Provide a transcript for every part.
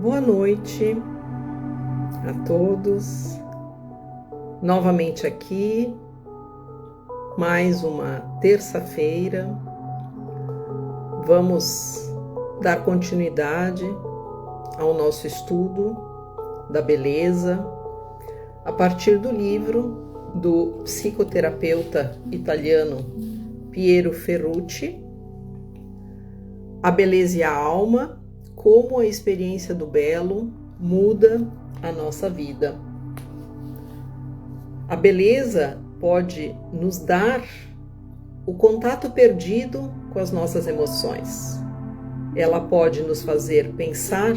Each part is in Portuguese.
Boa noite a todos, novamente aqui, mais uma terça-feira. Vamos dar continuidade ao nosso estudo da beleza a partir do livro do psicoterapeuta italiano Piero Ferrucci, A Beleza e a Alma, como a experiência do belo muda a nossa vida. A beleza pode nos dar o contato perdido com as nossas emoções. Ela pode nos fazer pensar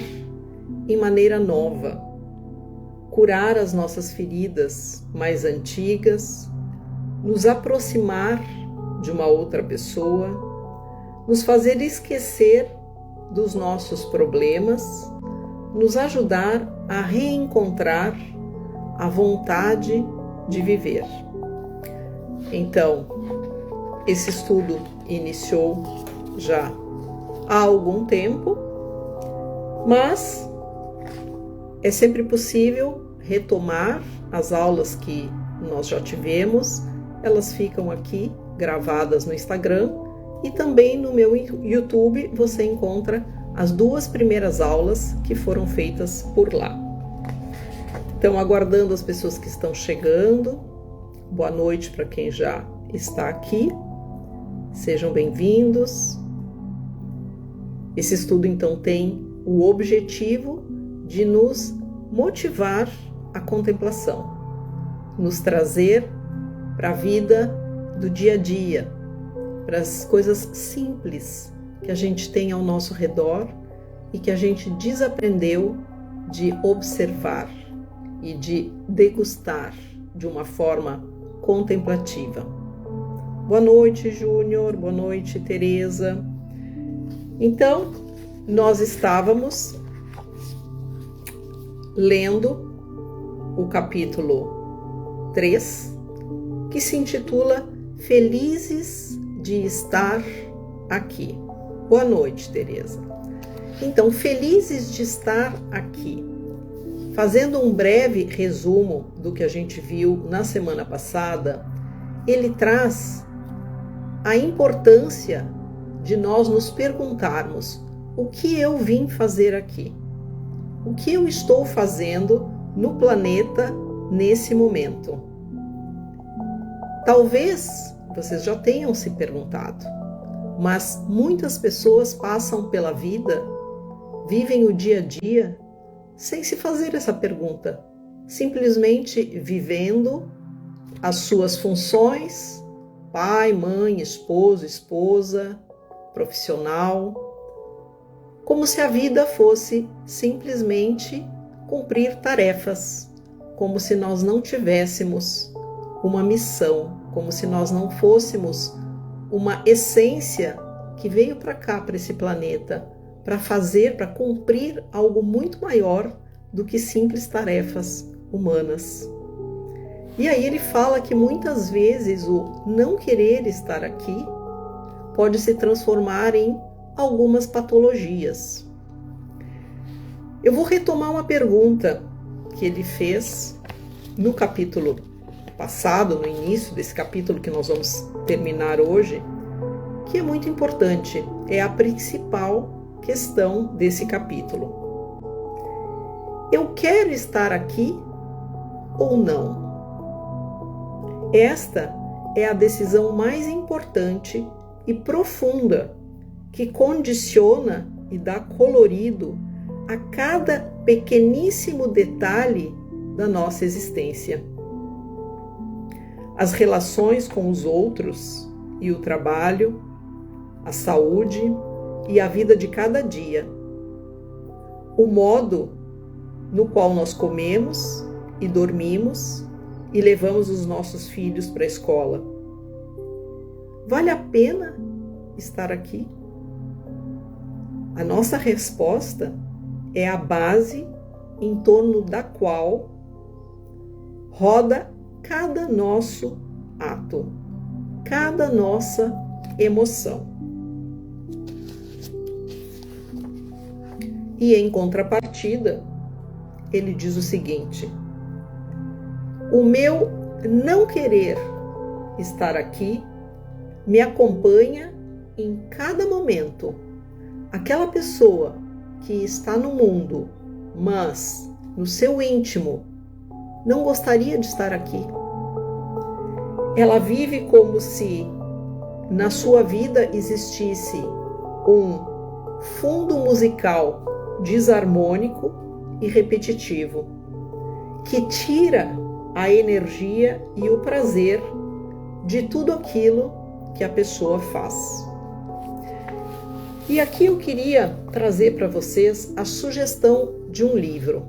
em maneira nova, curar as nossas feridas mais antigas, nos aproximar de uma outra pessoa, nos fazer esquecer dos nossos problemas, nos ajudar a reencontrar a vontade de viver. Então, esse estudo iniciou já há algum tempo, mas é sempre possível retomar as aulas que nós já tivemos. Elas ficam aqui gravadas no Instagram. E também no meu YouTube você encontra as 2 primeiras aulas que foram feitas por lá. Então, aguardando as pessoas que estão chegando, boa noite para quem já está aqui, sejam bem-vindos. Esse estudo, então, tem o objetivo de nos motivar à contemplação, nos trazer para a vida do dia a dia, para as coisas simples que a gente tem ao nosso redor e que a gente desaprendeu de observar e de degustar de uma forma contemplativa. Boa noite, Júnior. Boa noite, Tereza. Então, nós estávamos lendo o capítulo 3, que se intitula Felizes de estar aqui. Boa noite, Tereza. Então, felizes de estar aqui. Fazendo um breve resumo do que a gente viu na semana passada, ele traz a importância de nós nos perguntarmos: o que eu vim fazer aqui? O que eu estou fazendo no planeta nesse momento? Talvez vocês já tenham se perguntado, mas muitas pessoas passam pela vida, vivem o dia a dia, sem se fazer essa pergunta, simplesmente vivendo as suas funções, pai, mãe, esposo, esposa, profissional, como se a vida fosse simplesmente cumprir tarefas, como se nós não tivéssemos uma missão, como se nós não fôssemos uma essência que veio para cá, para esse planeta, para fazer, para cumprir algo muito maior do que simples tarefas humanas. E aí ele fala que muitas vezes o não querer estar aqui pode se transformar em algumas patologias. Eu vou retomar uma pergunta que ele fez no capítulo passado, no início desse capítulo que nós vamos terminar hoje, que é muito importante, é a principal questão desse capítulo. Eu quero estar aqui ou não? Esta é a decisão mais importante e profunda que condiciona e dá colorido a cada pequeníssimo detalhe da nossa existência. As relações com os outros e o trabalho, a saúde e a vida de cada dia. O modo no qual nós comemos e dormimos e levamos os nossos filhos para a escola. Vale a pena estar aqui? A nossa resposta é a base em torno da qual roda cada nosso ato, cada nossa emoção. E em contrapartida, ele diz o seguinte: o meu não querer estar aqui me acompanha em cada momento. Aquela pessoa que está no mundo, mas no seu íntimo não gostaria de estar aqui. Ela vive como se na sua vida existisse um fundo musical desarmônico e repetitivo, que tira a energia e o prazer de tudo aquilo que a pessoa faz. E aqui eu queria trazer para vocês a sugestão de um livro.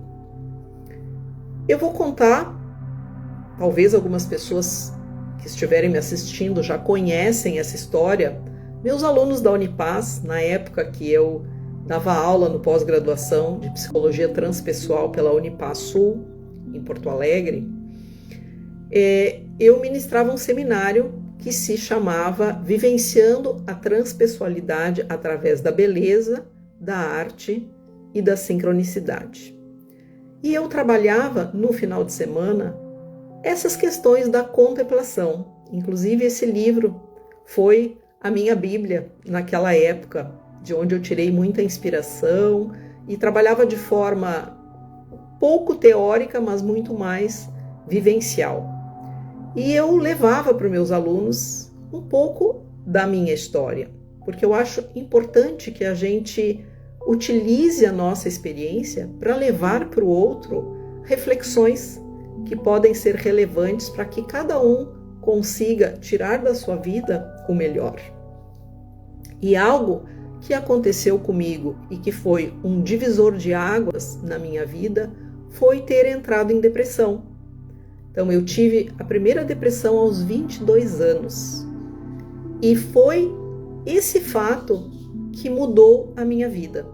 Eu vou contar, talvez algumas pessoas que estiverem me assistindo já conhecem essa história. Meus alunos da Unipaz, na época que eu dava aula no pós-graduação de Psicologia Transpessoal pela Unipaz Sul, em Porto Alegre, eu ministrava um seminário que se chamava Vivenciando a Transpessoalidade através da Beleza, da Arte e da Sincronicidade. E eu trabalhava, no final de semana, essas questões da contemplação. Inclusive, esse livro foi a minha Bíblia naquela época, de onde eu tirei muita inspiração e trabalhava de forma pouco teórica, mas muito mais vivencial. E eu levava para os meus alunos um pouco da minha história, porque eu acho importante que a gente utilize a nossa experiência para levar para o outro reflexões que podem ser relevantes para que cada um consiga tirar da sua vida o melhor. E algo que aconteceu comigo e que foi um divisor de águas na minha vida foi ter entrado em depressão. Então eu tive a primeira depressão aos 22 anos. E foi esse fato que mudou a minha vida.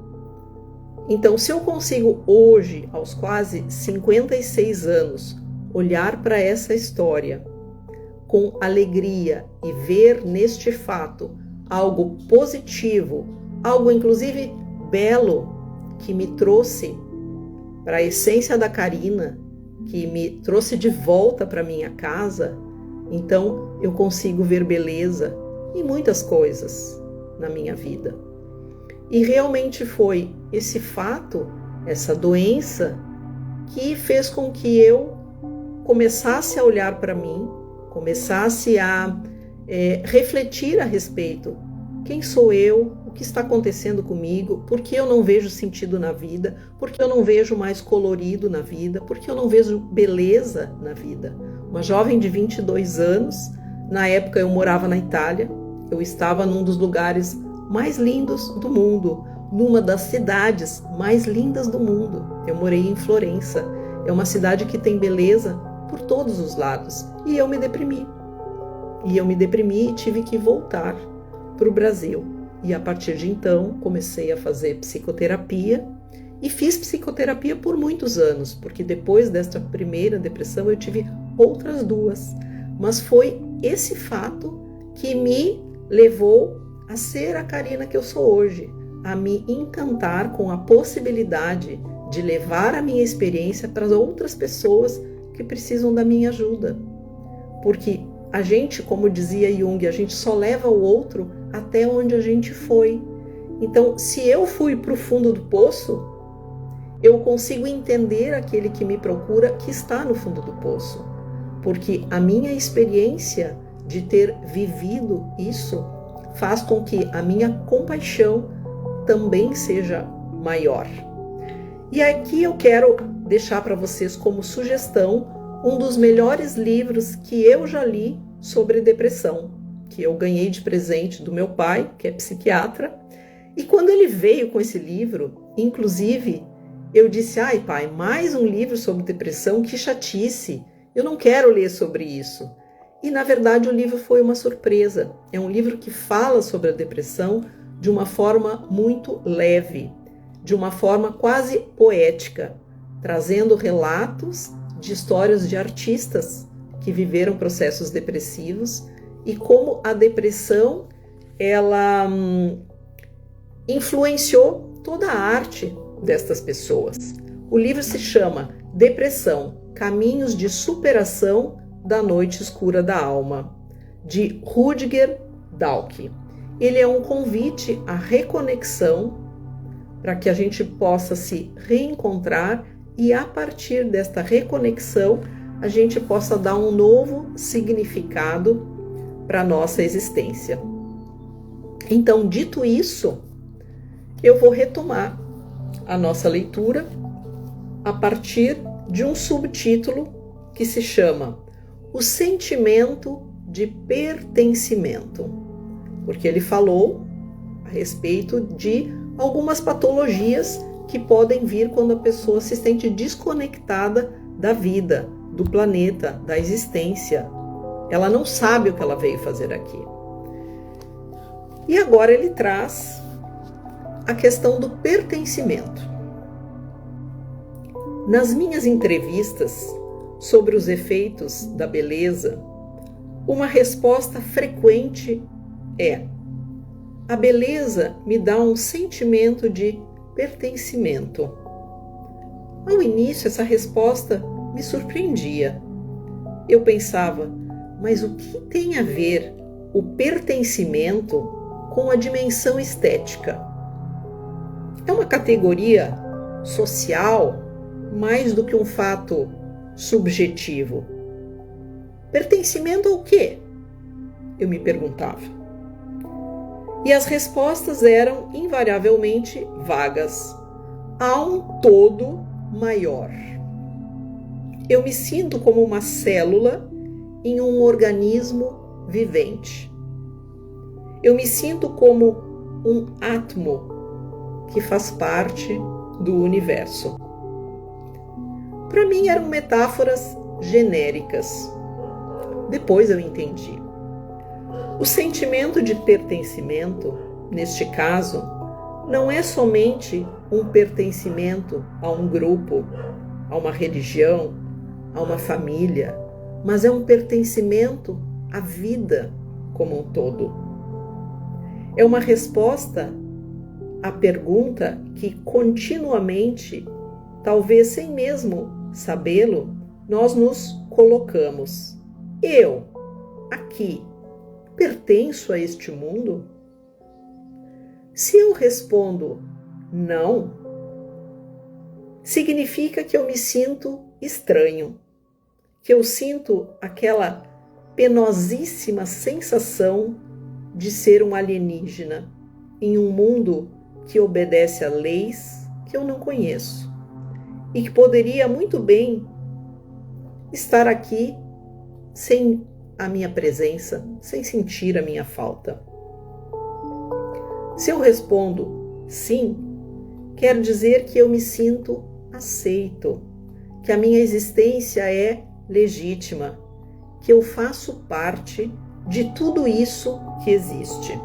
Então, se eu consigo hoje, aos quase 56 anos, olhar para essa história com alegria e ver neste fato algo positivo, algo inclusive belo, que me trouxe para a essência da Karina, que me trouxe de volta para minha casa, então eu consigo ver beleza em muitas coisas na minha vida. E realmente foi esse fato, essa doença, que fez com que eu começasse a olhar para mim, começasse a refletir a respeito. Quem sou eu? O que está acontecendo comigo? Por que eu não vejo sentido na vida? Por que eu não vejo mais colorido na vida? Por que eu não vejo beleza na vida? Uma jovem de 22 anos, na época eu morava na Itália, eu estava num dos lugares mais lindos do mundo, numa das cidades mais lindas do mundo. Eu morei em Florença, é uma cidade que tem beleza por todos os lados. E eu me deprimi. E tive que voltar para o Brasil. E a partir de então, comecei a fazer psicoterapia. E fiz psicoterapia por muitos anos, porque depois desta primeira depressão eu tive outras duas. Mas foi esse fato que me levou a ser a Karina que eu sou hoje, a me encantar com a possibilidade de levar a minha experiência para outras pessoas que precisam da minha ajuda. Porque a gente, como dizia Jung, a gente só leva o outro até onde a gente foi. Então, se eu fui para o fundo do poço, eu consigo entender aquele que me procura que está no fundo do poço. Porque a minha experiência de ter vivido isso faz com que a minha compaixão também seja maior. E aqui eu quero deixar para vocês como sugestão um dos melhores livros que eu já li sobre depressão, que eu ganhei de presente do meu pai, que é psiquiatra. E quando ele veio com esse livro, inclusive, eu disse: ai pai, mais um livro sobre depressão, que chatice, eu não quero ler sobre isso. E na verdade o livro foi uma surpresa. É um livro que fala sobre a depressão de uma forma muito leve, de uma forma quase poética, trazendo relatos de histórias de artistas que viveram processos depressivos e como a depressão ela influenciou toda a arte destas pessoas. O livro se chama Depressão, Caminhos de Superação da Noite Escura da Alma, de Rutger Dallke. Ele é um convite à reconexão para que a gente possa se reencontrar e, a partir desta reconexão, a gente possa dar um novo significado para a nossa existência. Então, dito isso, eu vou retomar a nossa leitura a partir de um subtítulo que se chama O Sentimento de Pertencimento, porque ele falou a respeito de algumas patologias que podem vir quando a pessoa se sente desconectada da vida, do planeta, da existência. Ela não sabe o que ela veio fazer aqui. E agora ele traz a questão do pertencimento. Nas minhas entrevistas sobre os efeitos da beleza, uma resposta frequente é: a beleza me dá um sentimento de pertencimento. Ao início, essa resposta me surpreendia. Eu pensava, mas o que tem a ver o pertencimento com a dimensão estética? É uma categoria social mais do que um fato subjetivo. Pertencimento ao quê? Eu me perguntava. E as respostas eram invariavelmente vagas. Há um todo maior. Eu me sinto como uma célula em um organismo vivente. Eu me sinto como um átomo que faz parte do universo. Para mim eram metáforas genéricas. Depois eu entendi. O sentimento de pertencimento, neste caso, não é somente um pertencimento a um grupo, a uma religião, a uma família, mas é um pertencimento à vida como um todo. É uma resposta à pergunta que continuamente, talvez sem mesmo sabê-lo, nós nos colocamos. Eu, aqui, pertenço a este mundo? Se eu respondo não, significa que eu me sinto estranho, que eu sinto aquela penosíssima sensação de ser um alienígena em um mundo que obedece a leis que eu não conheço e que poderia muito bem estar aqui sem a minha presença, sem sentir a minha falta. Se eu respondo sim, quer dizer que eu me sinto aceito, que a minha existência é legítima, que eu faço parte de tudo isso que existe.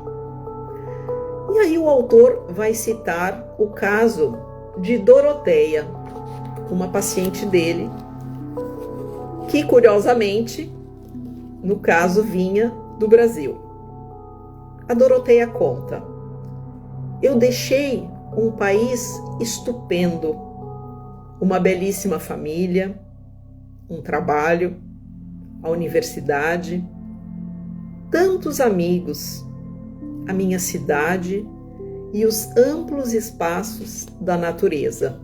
E aí o autor vai citar o caso de Doroteia, uma paciente dele, que curiosamente, no caso, vinha do Brasil. A Doroteia conta: eu deixei um país estupendo, uma belíssima família, um trabalho, a universidade, tantos amigos, a minha cidade e os amplos espaços da natureza.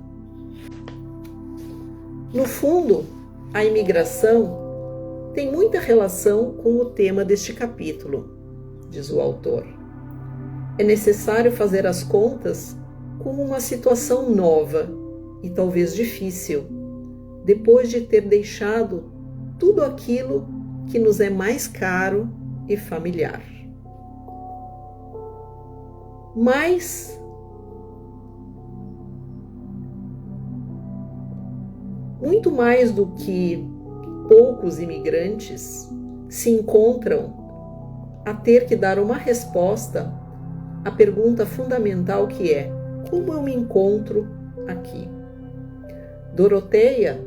No fundo, a imigração tem muita relação com o tema deste capítulo, diz o autor. É necessário fazer as contas com uma situação nova e talvez difícil, depois de ter deixado tudo aquilo que nos é mais caro e familiar. Mas muito mais do que poucos imigrantes se encontram a ter que dar uma resposta à pergunta fundamental que é: como eu me encontro aqui? Doroteia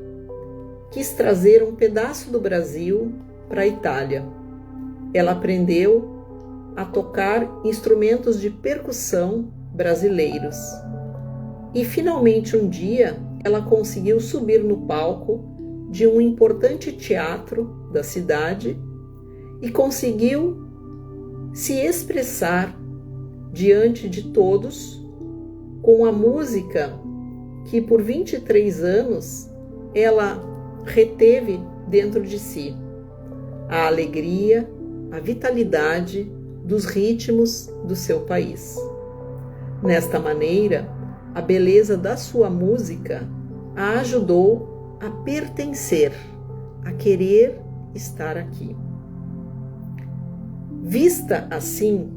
quis trazer um pedaço do Brasil para a Itália. Ela aprendeu a tocar instrumentos de percussão brasileiros. E finalmente um dia ela conseguiu subir no palco de um importante teatro da cidade e conseguiu se expressar diante de todos com a música que por 23 anos ela reteve dentro de si. A alegria, a vitalidade dos ritmos do seu país. Nesta maneira, a beleza da sua música a ajudou a pertencer, a querer estar aqui. Vista assim,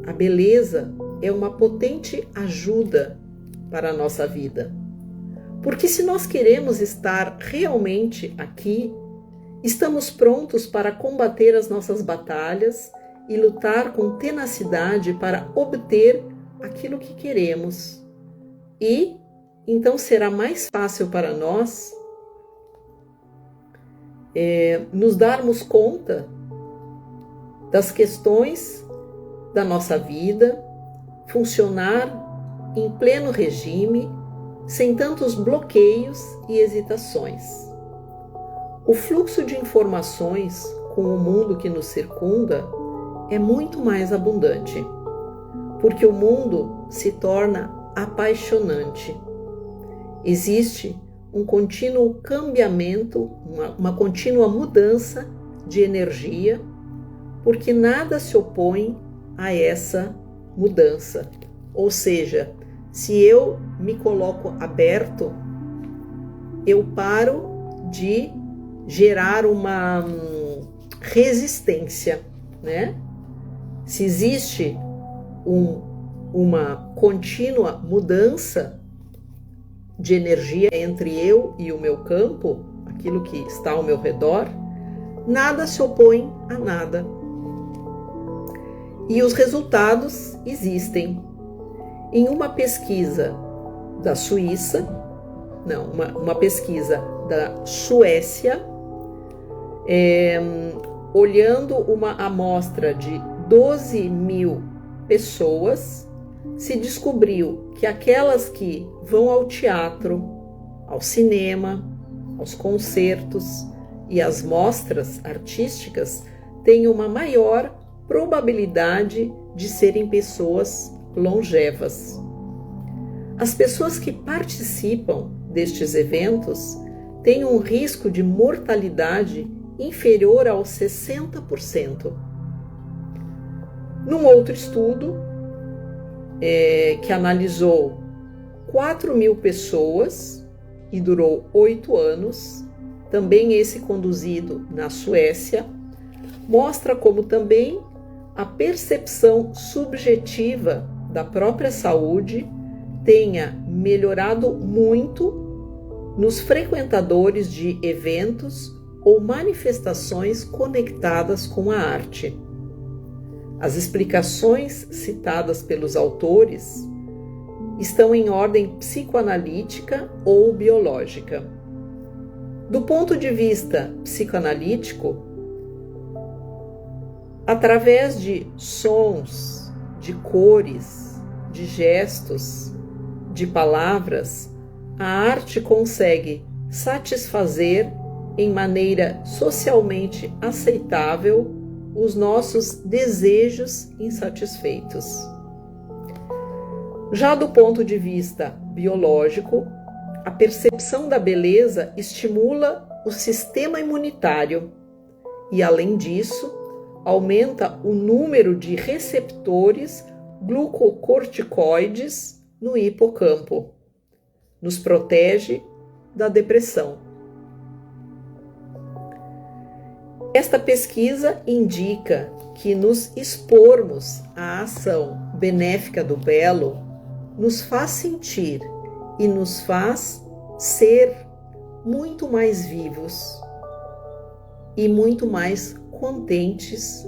a beleza é uma potente ajuda para a nossa vida. Porque se nós queremos estar realmente aqui, estamos prontos para combater as nossas batalhas e lutar com tenacidade para obter aquilo que queremos. E então será mais fácil para nós nos darmos conta das questões da nossa vida, funcionar em pleno regime, sem tantos bloqueios e hesitações. O fluxo de informações com o mundo que nos circunda é muito mais abundante, porque o mundo se torna apaixonante. Existe um contínuo cambiamento, uma contínua mudança de energia, porque nada se opõe a essa mudança. Ou seja, se eu me coloco aberto, eu paro de gerar uma resistência, né? Se existe uma contínua mudança de energia entre eu e o meu campo, aquilo que está ao meu redor, nada se opõe a nada. E os resultados existem. Em uma pesquisa da Suíça, uma pesquisa da Suécia, olhando uma amostra de 12 mil pessoas, se descobriu que aquelas que vão ao teatro, ao cinema, aos concertos e às mostras artísticas têm uma maior probabilidade de serem pessoas longevas. As pessoas que participam destes eventos têm um risco de mortalidade inferior aos 60%. Num outro estudo, que analisou 4 mil pessoas e durou 8 anos, também esse conduzido na Suécia, mostra como também a percepção subjetiva da própria saúde tenha melhorado muito nos frequentadores de eventos ou manifestações conectadas com a arte. As explicações citadas pelos autores estão em ordem psicoanalítica ou biológica. Do ponto de vista psicoanalítico, através de sons, de cores, de gestos, de palavras, a arte consegue satisfazer em maneira socialmente aceitável os nossos desejos insatisfeitos. Já do ponto de vista biológico, a percepção da beleza estimula o sistema imunitário e, além disso, aumenta o número de receptores glucocorticoides no hipocampo. Nos protege da depressão. Esta pesquisa indica que nos expormos à ação benéfica do belo nos faz sentir e nos faz ser muito mais vivos e muito mais contentes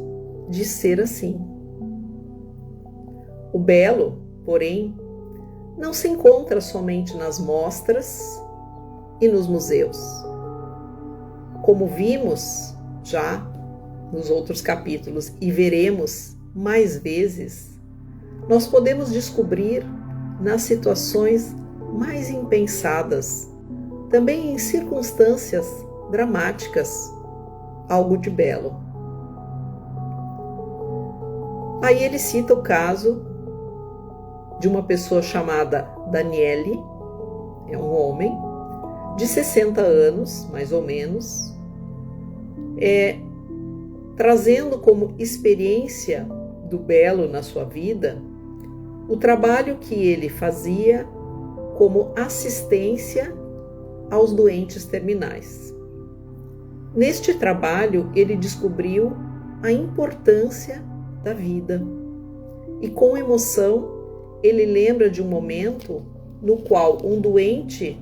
de ser assim. O belo, porém, não se encontra somente nas mostras e nos museus. Como vimos já nos outros capítulos e veremos mais vezes, nós podemos descobrir nas situações mais impensadas, também em circunstâncias dramáticas, algo de belo. Aí ele cita o caso de uma pessoa chamada Daniele, é um homem de 60 anos, mais ou menos, trazendo como experiência do belo na sua vida o trabalho que ele fazia como assistência aos doentes terminais. Neste trabalho, ele descobriu a importância da vida e, com emoção, ele lembra de um momento no qual um doente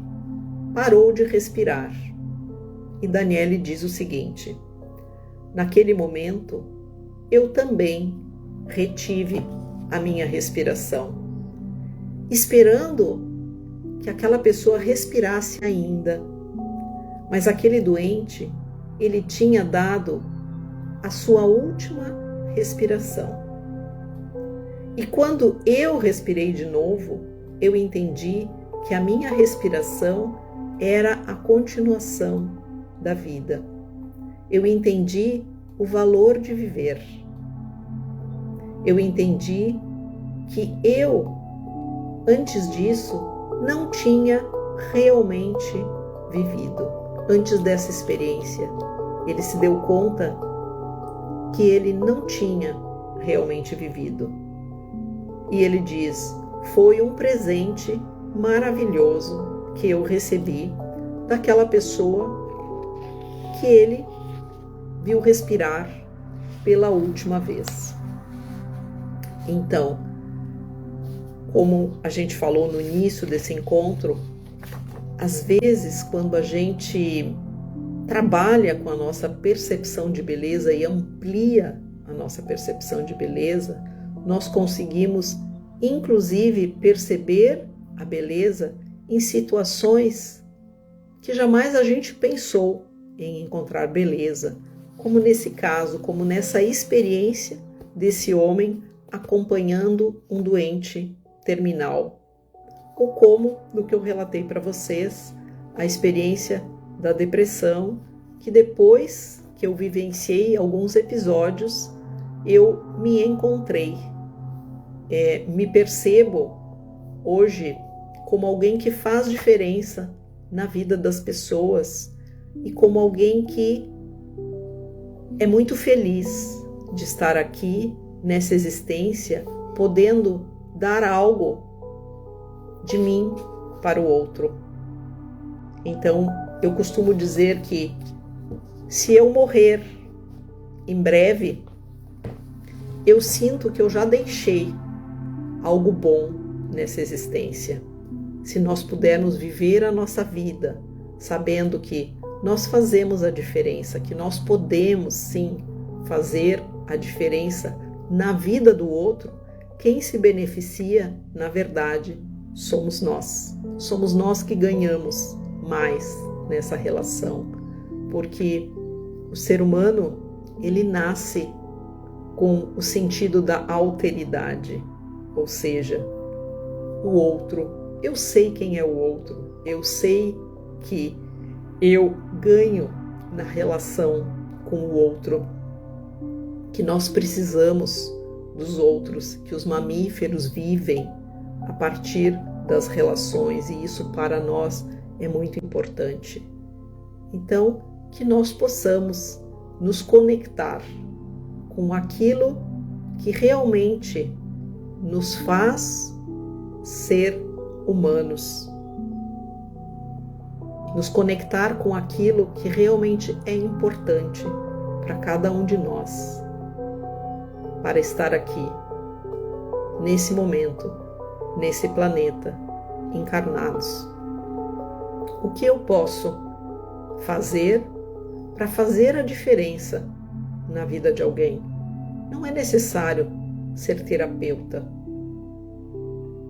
parou de respirar. E Daniele diz o seguinte: naquele momento, eu também retive a minha respiração, esperando que aquela pessoa respirasse ainda. Mas aquele doente, ele tinha dado a sua última respiração. E quando eu respirei de novo, eu entendi que a minha respiração era a continuação da vida. Eu entendi o valor de viver. Eu entendi que eu, antes disso, não tinha realmente vivido. Antes dessa experiência, ele se deu conta que ele não tinha realmente vivido. E ele diz: foi um presente maravilhoso que eu recebi daquela pessoa que ele viu respirar pela última vez. Então, como a gente falou no início desse encontro, às vezes quando a gente trabalha com a nossa percepção de beleza e amplia a nossa percepção de beleza, nós conseguimos inclusive perceber a beleza em situações que jamais a gente pensou em encontrar beleza, como nesse caso, como nessa experiência desse homem acompanhando um doente terminal, ou como no que eu relatei para vocês, a experiência da depressão, que depois que eu vivenciei alguns episódios, eu me encontrei. Me percebo hoje como alguém que faz diferença na vida das pessoas e como alguém que é muito feliz de estar aqui nessa existência, podendo dar algo de mim para o outro. Então, eu costumo dizer que se eu morrer em breve, eu sinto que eu já deixei algo bom nessa existência. Se nós pudermos viver a nossa vida sabendo que nós fazemos a diferença, que nós podemos sim fazer a diferença na vida do outro, quem se beneficia, na verdade, somos nós. Somos nós que ganhamos mais nessa relação, porque o ser humano, ele nasce com o sentido da alteridade, ou seja, o outro. Eu sei quem é o outro, eu sei que eu ganho na relação com o outro, que nós precisamos dos outros, que os mamíferos vivem a partir das relações e isso para nós é muito importante. Então, que nós possamos nos conectar com aquilo que realmente nos faz ser humanos. Nos conectar com aquilo que realmente é importante para cada um de nós, para estar aqui, nesse momento, nesse planeta, encarnados. O que eu posso fazer para fazer a diferença na vida de alguém? Não é necessário ser terapeuta.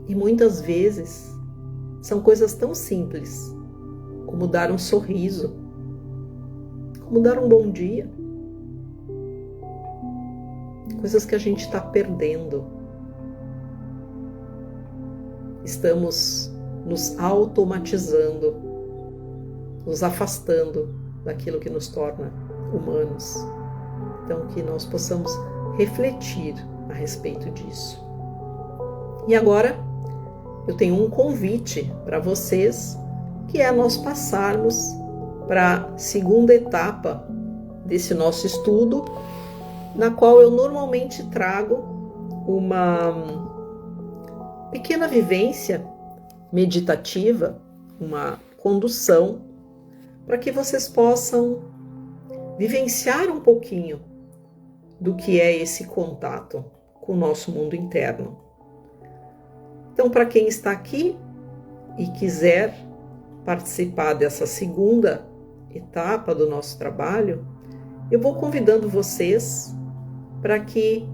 E muitas vezes são coisas tão simples como dar um sorriso, como dar um bom dia. Coisas que a gente está perdendo. Estamos nos automatizando, nos afastando daquilo que nos torna humanos. Então, que nós possamos refletir a respeito disso. E agora, eu tenho um convite para vocês, que é nós passarmos para a segunda etapa desse nosso estudo, na qual eu normalmente trago uma pequena vivência meditativa, uma condução, para que vocês possam vivenciar um pouquinho do que é esse contato com o nosso mundo interno. Então, para quem está aqui e quiser participar dessa segunda etapa do nosso trabalho, eu vou convidando vocês para que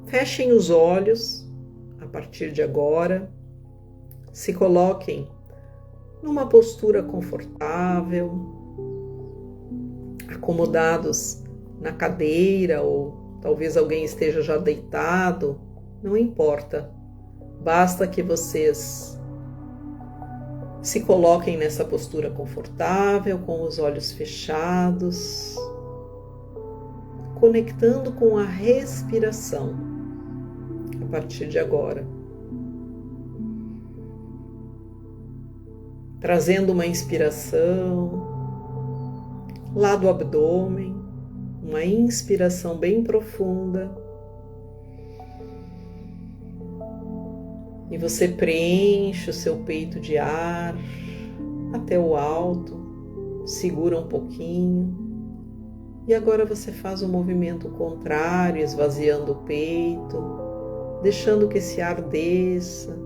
fechem os olhos a partir de agora, se coloquem numa postura confortável, acomodados na cadeira, ou talvez alguém esteja já deitado, não importa. Basta que vocês se coloquem nessa postura confortável, com os olhos fechados, conectando com a respiração a partir de agora. Trazendo uma inspiração lá do abdômen, uma inspiração bem profunda. E você preenche o seu peito de ar até o alto, segura um pouquinho. E agora você faz o movimento contrário, esvaziando o peito, deixando que esse ar desça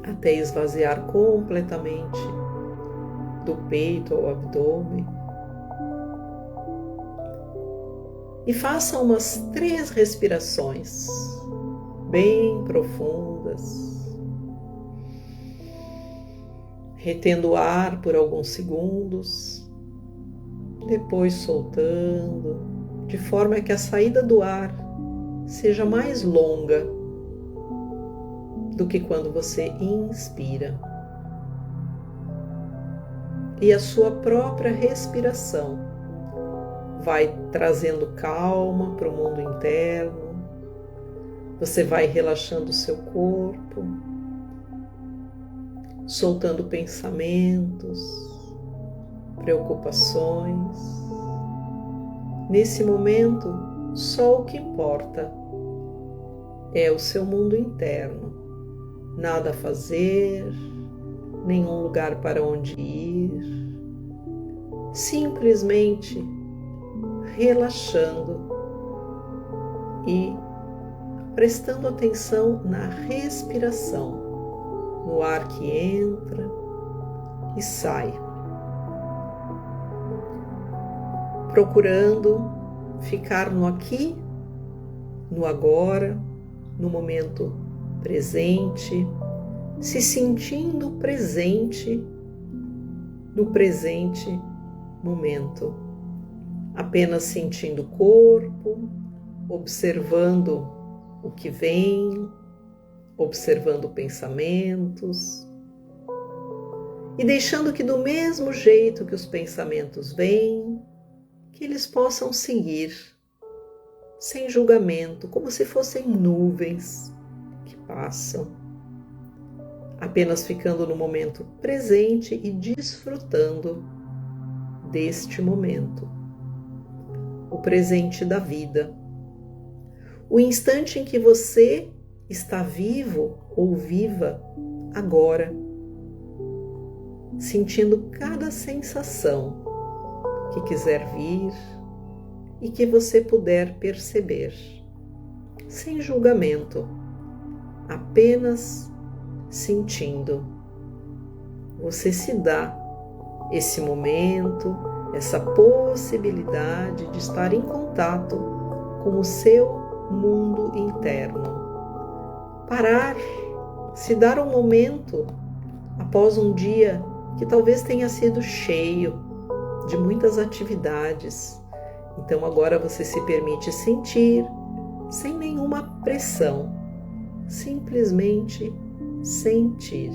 até esvaziar completamente do peito ao abdômen. E faça umas 3 respirações bem profundas, retendo o ar por alguns segundos, depois soltando, de forma que a saída do ar seja mais longa do que quando você inspira. E a sua própria respiração vai trazendo calma para o mundo interno. Você vai relaxando o seu corpo, soltando pensamentos, preocupações. Nesse momento, só o que importa é o seu mundo interno. Nada a fazer, nenhum lugar para onde ir. Simplesmente relaxando e prestando atenção na respiração, no ar que entra e sai. Procurando ficar no aqui, no agora, no momento presente, se sentindo presente no presente momento. Apenas sentindo o corpo, observando o que vem, observando pensamentos e deixando que do mesmo jeito que os pensamentos vêm, que eles possam seguir sem julgamento, como se fossem nuvens que passam, apenas ficando no momento presente e desfrutando deste momento, o presente da vida. O instante em que você está vivo ou viva agora, sentindo cada sensação que quiser vir e que você puder perceber, sem julgamento, apenas sentindo. Você se dá esse momento, essa possibilidade de estar em contato com o seu mundo interno. Parar, se dar um momento após um dia que talvez tenha sido cheio de muitas atividades. Então agora você se permite sentir sem nenhuma pressão, simplesmente sentir.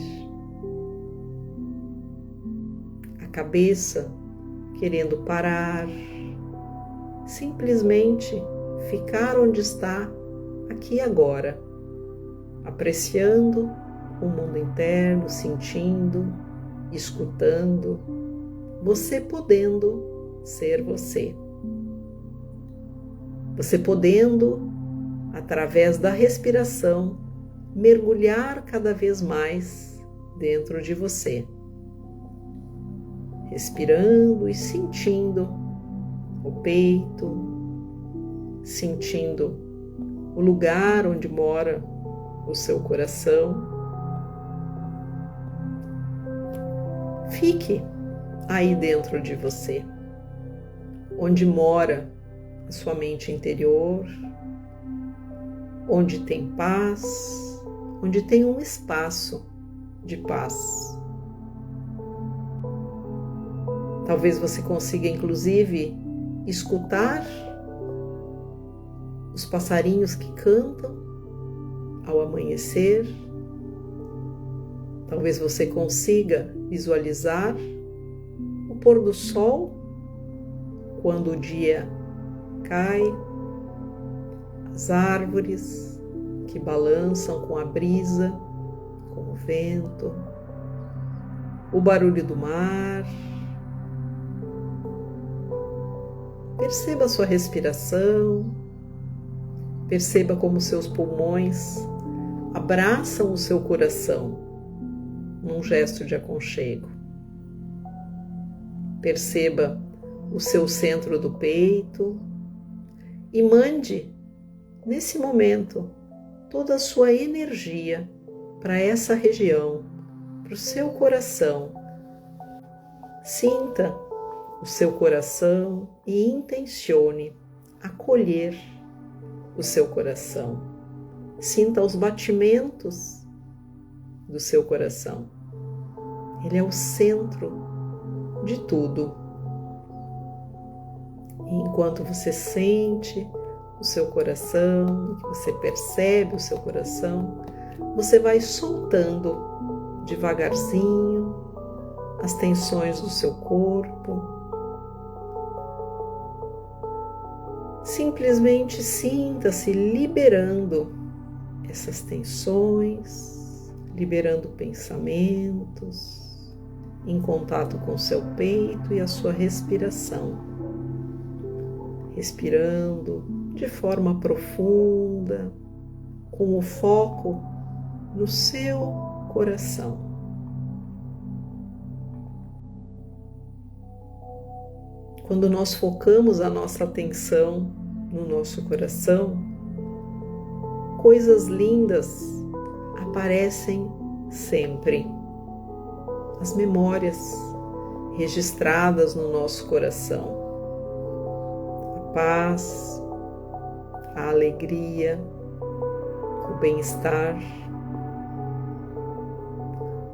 cabeça querendo parar, simplesmente ficar onde está, aqui e agora, apreciando o mundo interno, sentindo, escutando, você podendo ser você. Você podendo, através da respiração, mergulhar cada vez mais dentro de você. Respirando e sentindo o peito, sentindo o lugar onde mora o seu coração. Fique aí dentro de você, onde mora a sua mente interior, onde tem paz, onde tem um espaço de paz. Talvez você consiga, inclusive, escutar os passarinhos que cantam ao amanhecer. Talvez você consiga visualizar o pôr do sol quando o dia cai, as árvores que balançam com a brisa, com o vento, o barulho do mar. Perceba a sua respiração, perceba como seus pulmões abraçam o seu coração num gesto de aconchego. Perceba o seu centro do peito e mande, nesse momento, toda a sua energia para essa região, para o seu coração. Sinta o seu coração e intencione acolher o seu coração. Sinta os batimentos do seu coração. Ele é o centro de tudo. E enquanto você sente o seu coração, você percebe o seu coração, você vai soltando devagarzinho as tensões do seu corpo. Simplesmente sinta-se liberando essas tensões, liberando pensamentos, em contato com o seu peito e a sua respiração. Respirando de forma profunda, com o foco no seu coração. Quando nós focamos a nossa atenção no nosso coração, coisas lindas aparecem sempre. As memórias registradas no nosso coração. A paz, a alegria, o bem-estar.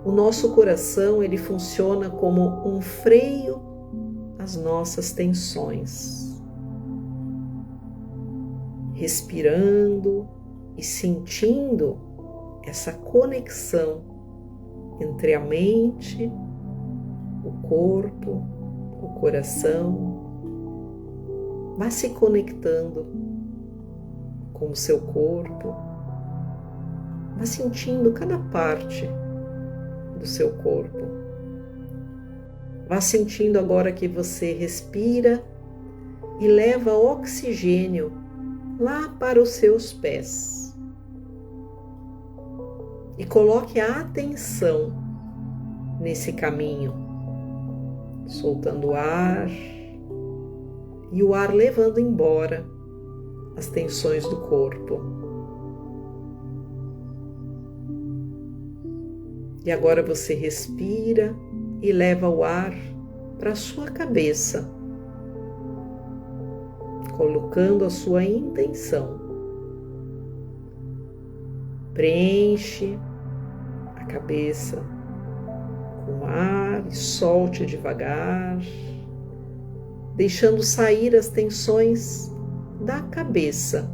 O nosso coração, ele funciona como um freio às nossas tensões. Respirando e sentindo essa conexão entre a mente, o corpo, o coração. Vá se conectando com o seu corpo. Vá sentindo cada parte do seu corpo. Vá sentindo agora que você respira e leva oxigênio lá para os seus pés. E coloque a atenção nesse caminho, soltando o ar e o ar levando embora as tensões do corpo. E agora você respira e leva o ar para a sua cabeça, colocando a sua intenção. Preenche a cabeça com ar e solte devagar, deixando sair as tensões da cabeça.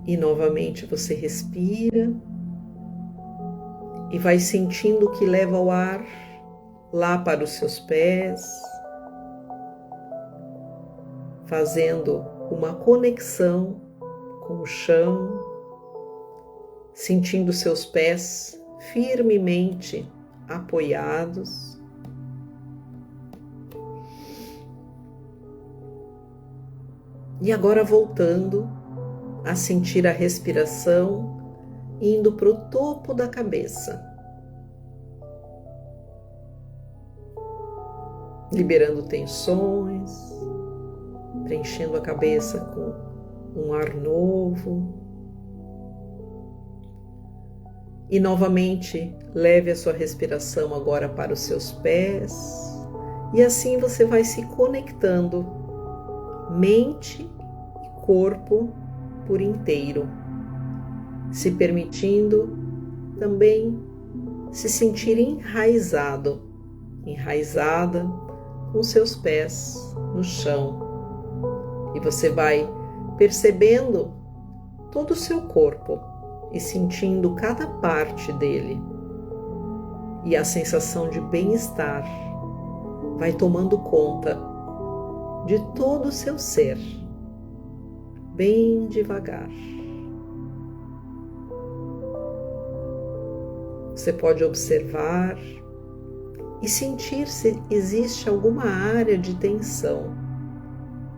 E novamente você respira e vai sentindo que leva o ar lá para os seus pés, fazendo uma conexão com o chão, sentindo seus pés firmemente apoiados. E agora voltando a sentir a respiração indo para o topo da cabeça, liberando tensões, preenchendo a cabeça com um ar novo. E novamente leve a sua respiração agora para os seus pés, e assim você vai se conectando mente e corpo por inteiro, se permitindo também se sentir enraizada com seus pés no chão. E você vai percebendo todo o seu corpo e sentindo cada parte dele. E a sensação de bem-estar vai tomando conta de todo o seu ser, bem devagar. Você pode observar e sentir se existe alguma área de tensão,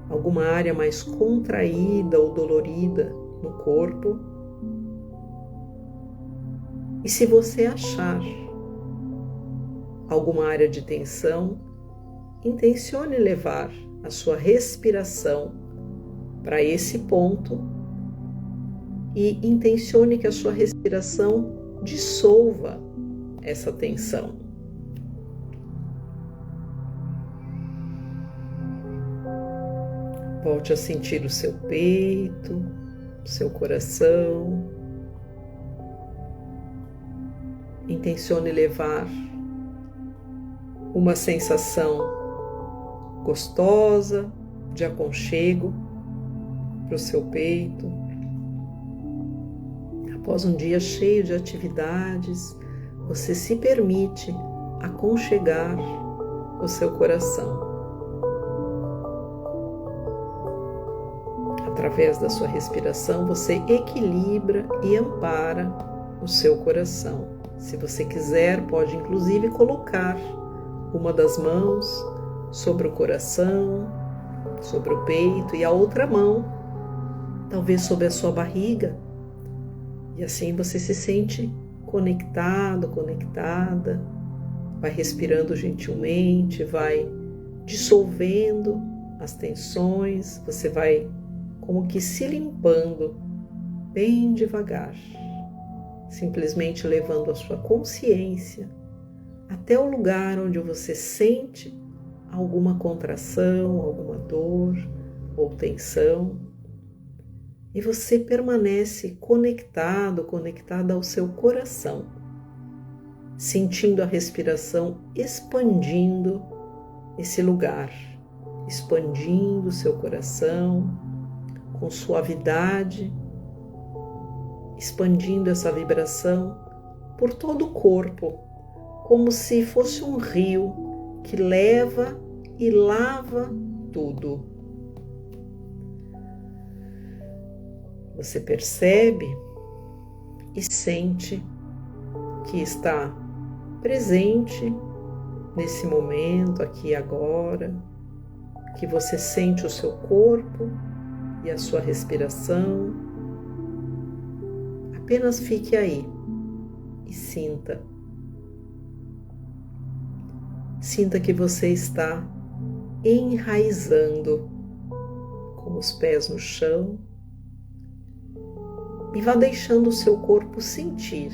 alguma área mais contraída ou dolorida no corpo. E se você achar alguma área de tensão, intencione levar a sua respiração para esse ponto e intencione que a sua respiração dissolva essa tensão. Volte a sentir o seu peito, o seu coração. Intencione levar uma sensação gostosa, de aconchego para o seu peito. Após um dia cheio de atividades, você se permite aconchegar o seu coração. Através da sua respiração, você equilibra e ampara o seu coração. Se você quiser, pode inclusive colocar uma das mãos sobre o coração, sobre o peito, e a outra mão, talvez sobre a sua barriga. E assim você se sente conectado, conectada, vai respirando gentilmente, vai dissolvendo as tensões, você vai como que se limpando bem devagar, simplesmente levando a sua consciência até o lugar onde você sente alguma contração, alguma dor ou tensão, e você permanece conectado, conectada ao seu coração, sentindo a respiração expandindo esse lugar, expandindo o seu coração com suavidade, expandindo essa vibração por todo o corpo, como se fosse um rio que leva e lava tudo. Você percebe e sente que está presente nesse momento, aqui e agora, que você sente o seu corpo e a sua respiração. Apenas fique aí e sinta. Sinta que você está enraizando com os pés no chão e vá deixando o seu corpo sentir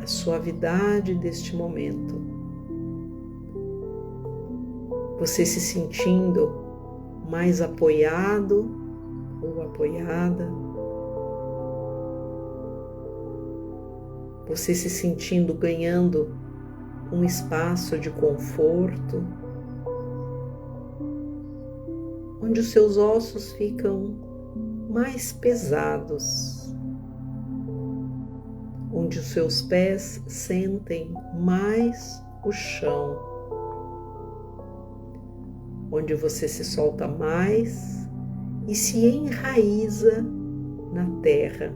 a suavidade deste momento. Você se sentindo mais apoiado ou apoiada. Você se sentindo ganhando um espaço de conforto, onde os seus ossos ficam mais pesados, onde os seus pés sentem mais o chão, onde você se solta mais e se enraiza na terra.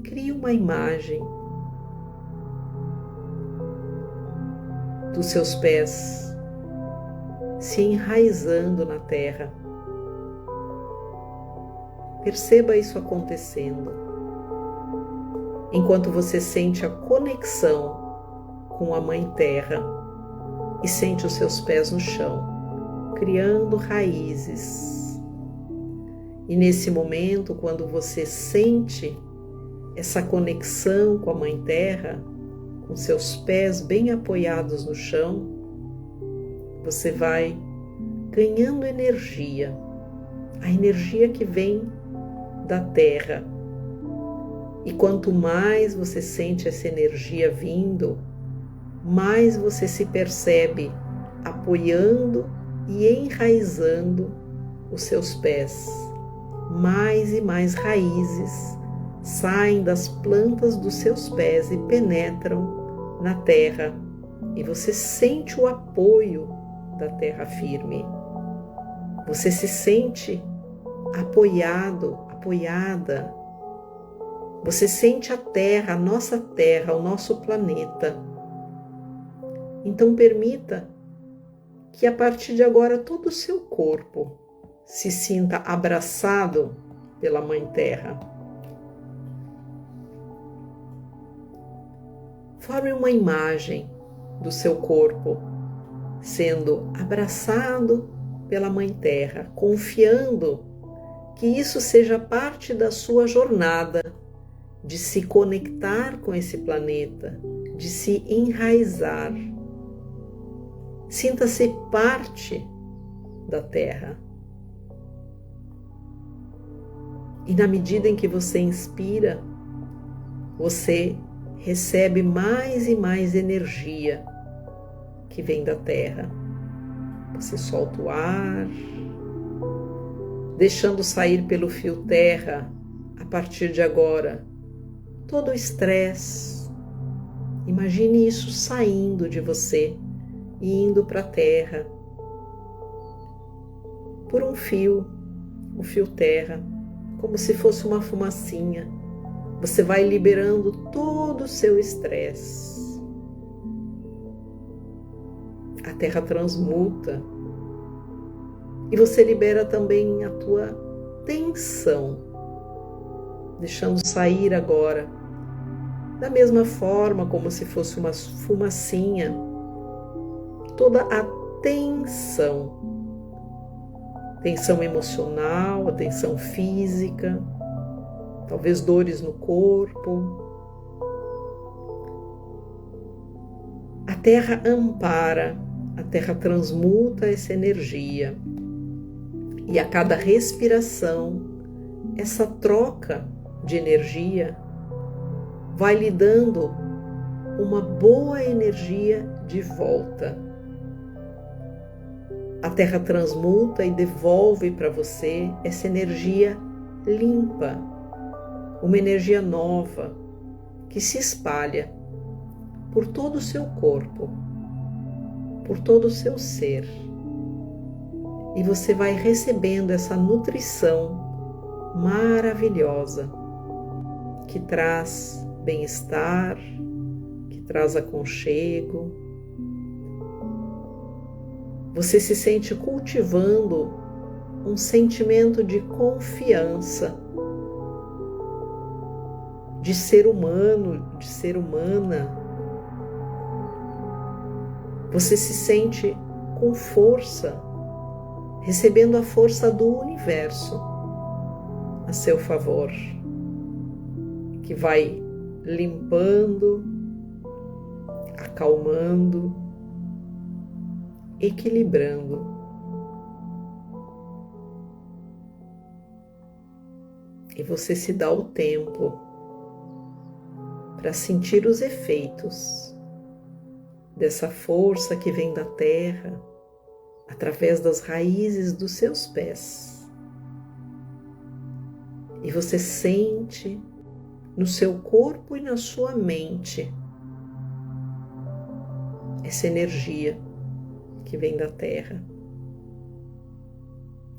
Crie uma imagem dos seus pés se enraizando na terra. Perceba isso acontecendo, enquanto você sente a conexão com a Mãe Terra e sente os seus pés no chão, criando raízes. E nesse momento, quando você sente essa conexão com a Mãe Terra, com seus pés bem apoiados no chão, você vai ganhando energia, a energia que vem da terra. E quanto mais você sente essa energia vindo, mais você se percebe apoiando e enraizando os seus pés. Mais e mais raízes saem das plantas dos seus pés e penetram na terra. E você sente o apoio da terra firme. Você se sente apoiado, apoiada. Você sente a terra, a nossa terra, o nosso planeta. Então permita que a partir de agora todo o seu corpo se sinta abraçado pela Mãe Terra. Forme uma imagem do seu corpo sendo abraçado pela Mãe Terra, confiando que isso seja parte da sua jornada de se conectar com esse planeta, de se enraizar. Sinta-se parte da Terra. E na medida em que você inspira, você recebe mais e mais energia que vem da terra. Você solta o ar, deixando sair pelo fio terra, a partir de agora, todo o estresse. Imagine isso saindo de você e indo para a terra, por um fio, o fio terra, como se fosse uma fumacinha. Você vai liberando todo o seu estresse. A terra transmuta e você libera também a tua tensão, deixando sair agora, da mesma forma como se fosse uma fumacinha, toda a tensão emocional, a tensão física, talvez dores no corpo. A terra ampara, a terra transmuta essa energia. E a cada respiração, essa troca de energia vai lhe dando uma boa energia de volta. A terra transmuta e devolve para você essa energia limpa, uma energia nova que se espalha por todo o seu corpo, por todo o seu ser. E você vai recebendo essa nutrição maravilhosa que traz bem-estar, que traz aconchego. Você se sente cultivando um sentimento de confiança, de ser humano, de ser humana. Você se sente com força, recebendo a força do universo a seu favor, que vai limpando, acalmando, equilibrando. E você se dá o tempo para sentir os efeitos dessa força que vem da terra através das raízes dos seus pés. E você sente no seu corpo e na sua mente essa energia que vem da Terra,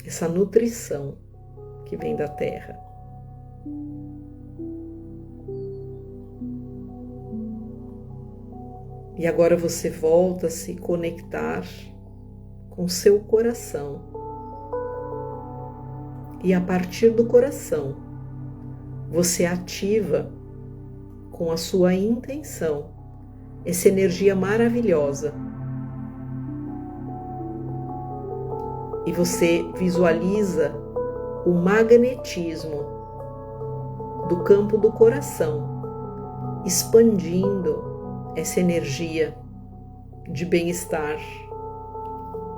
essa nutrição que vem da Terra. E agora você volta a se conectar com seu coração. E a partir do coração, você ativa com a sua intenção essa energia maravilhosa. E você visualiza o magnetismo do campo do coração, expandindo essa energia de bem-estar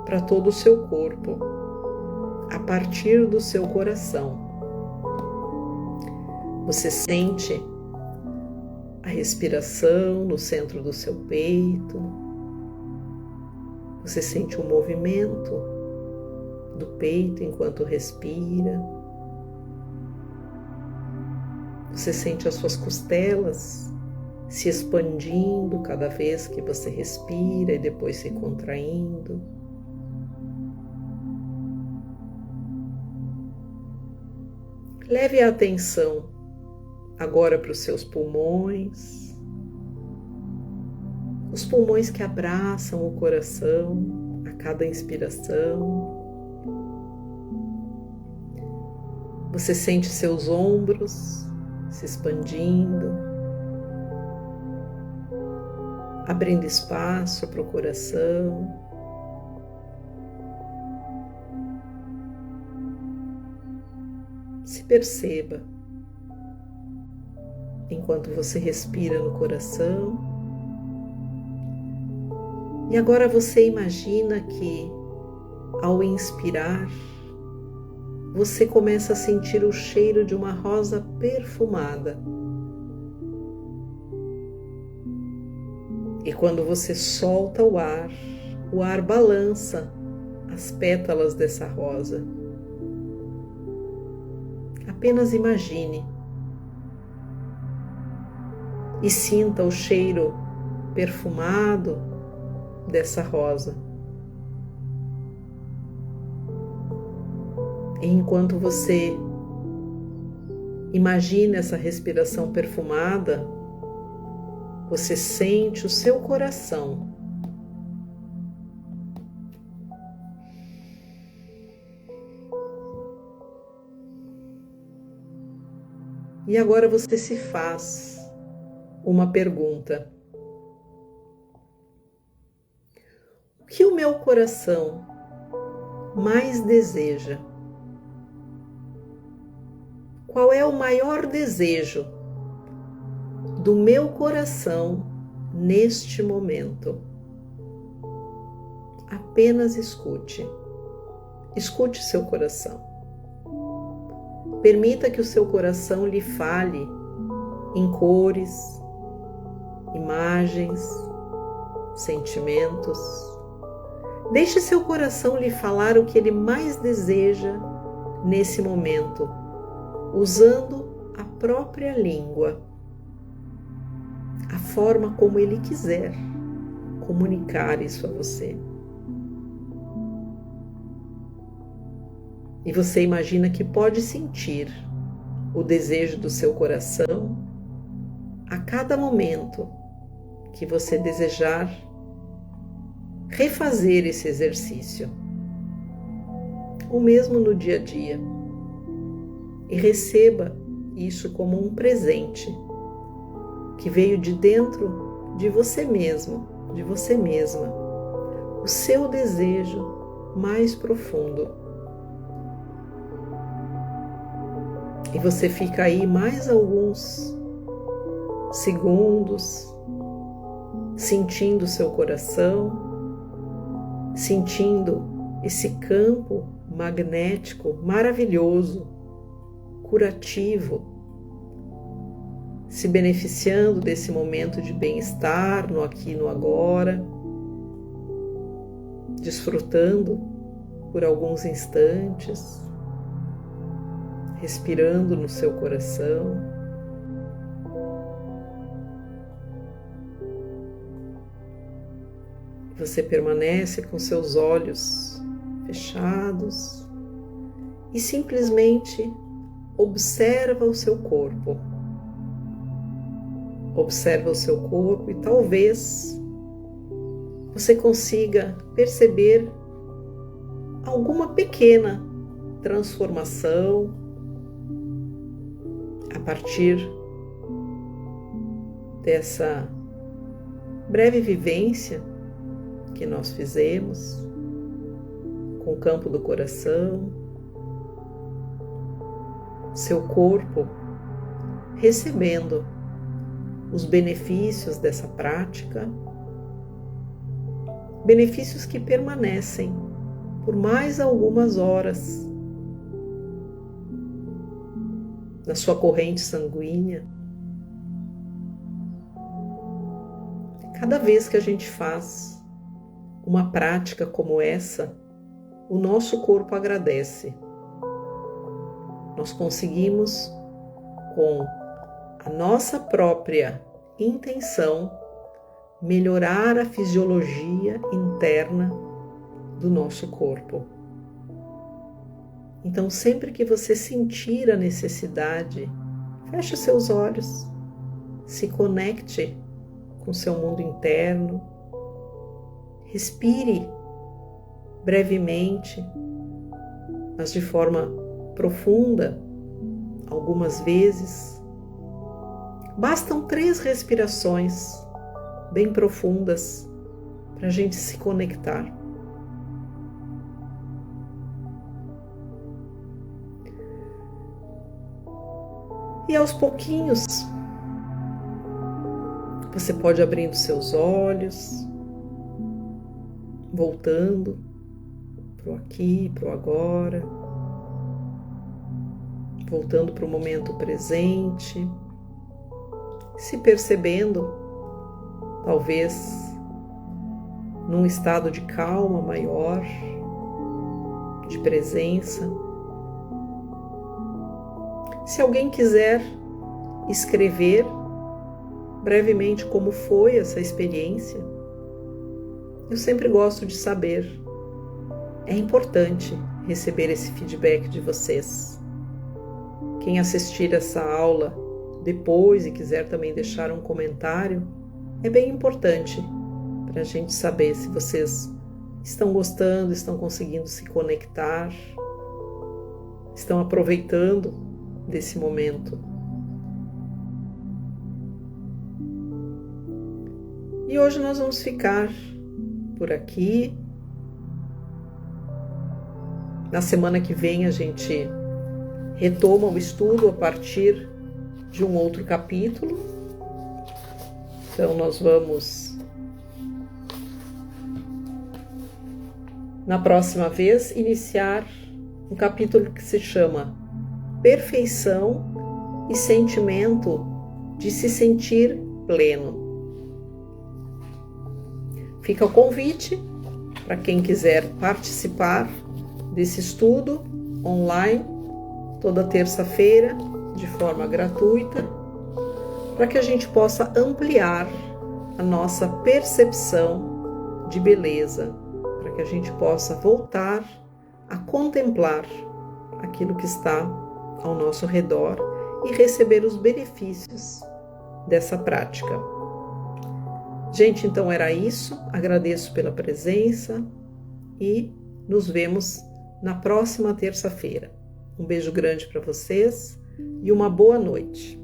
para todo o seu corpo, a partir do seu coração. Você sente a respiração no centro do seu peito, você sente o movimento do peito enquanto respira, você sente as suas costelas se expandindo cada vez que você respira e depois se contraindo. Leve a atenção agora para os seus pulmões, os pulmões que abraçam o coração a cada inspiração. Você sente seus ombros se expandindo, abrindo espaço para o coração. Se perceba enquanto você respira no coração. E agora você imagina que, ao inspirar, você começa a sentir o cheiro de uma rosa perfumada. E quando você solta o ar balança as pétalas dessa rosa. Apenas imagine e sinta o cheiro perfumado dessa rosa. E enquanto você imagina essa respiração perfumada, você sente o seu coração e agora você se faz uma pergunta: o que o meu coração mais deseja? Qual é o maior desejo do meu coração neste momento? Apenas escute. Escute seu coração. Permita que o seu coração lhe fale em cores, imagens, sentimentos. Deixe seu coração lhe falar o que ele mais deseja nesse momento, usando a própria língua, a forma como ele quiser comunicar isso a você. E você imagina que pode sentir o desejo do seu coração a cada momento que você desejar refazer esse exercício, ou mesmo no dia a dia. E receba isso como um presente que veio de dentro de você mesmo, de você mesma, o seu desejo mais profundo. E você fica aí mais alguns segundos, sentindo o seu coração, sentindo esse campo magnético maravilhoso, curativo, se beneficiando desse momento de bem-estar no aqui e no agora, desfrutando por alguns instantes, respirando no seu coração. Você permanece com seus olhos fechados e simplesmente observa o seu corpo. Observa o seu corpo e talvez você consiga perceber alguma pequena transformação a partir dessa breve vivência que nós fizemos com o campo do coração, seu corpo recebendo os benefícios dessa prática, benefícios que permanecem por mais algumas horas na sua corrente sanguínea. Cada vez que a gente faz uma prática como essa, o nosso corpo agradece. Nós conseguimos, com a nossa própria intenção, melhorar a fisiologia interna do nosso corpo. Então, sempre que você sentir a necessidade, feche os seus olhos, se conecte com seu mundo interno, respire brevemente, mas de forma profunda, algumas vezes. Bastam 3 respirações bem profundas para a gente se conectar. E aos pouquinhos, você pode abrindo seus olhos, voltando para o aqui, para o agora, voltando para o momento presente, se percebendo, talvez, num estado de calma maior, de presença. Se alguém quiser escrever brevemente como foi essa experiência, eu sempre gosto de saber. É importante receber esse feedback de vocês. Quem assistir essa aula depois e quiser também deixar um comentário, é bem importante para a gente saber se vocês estão gostando, estão conseguindo se conectar, estão aproveitando desse momento. E hoje nós vamos ficar por aqui. Na semana que vem a gente retoma o estudo a partir de um outro capítulo. Então nós vamos, na próxima vez, iniciar um capítulo que se chama Perfeição e Sentimento de se sentir pleno. Fica o convite para quem quiser participar desse estudo online toda terça-feira de forma gratuita, para que a gente possa ampliar a nossa percepção de beleza, para que a gente possa voltar a contemplar aquilo que está ao nosso redor e receber os benefícios dessa prática. Gente, então era isso. Agradeço pela presença e nos vemos na próxima terça-feira. Um beijo grande para vocês e uma boa noite.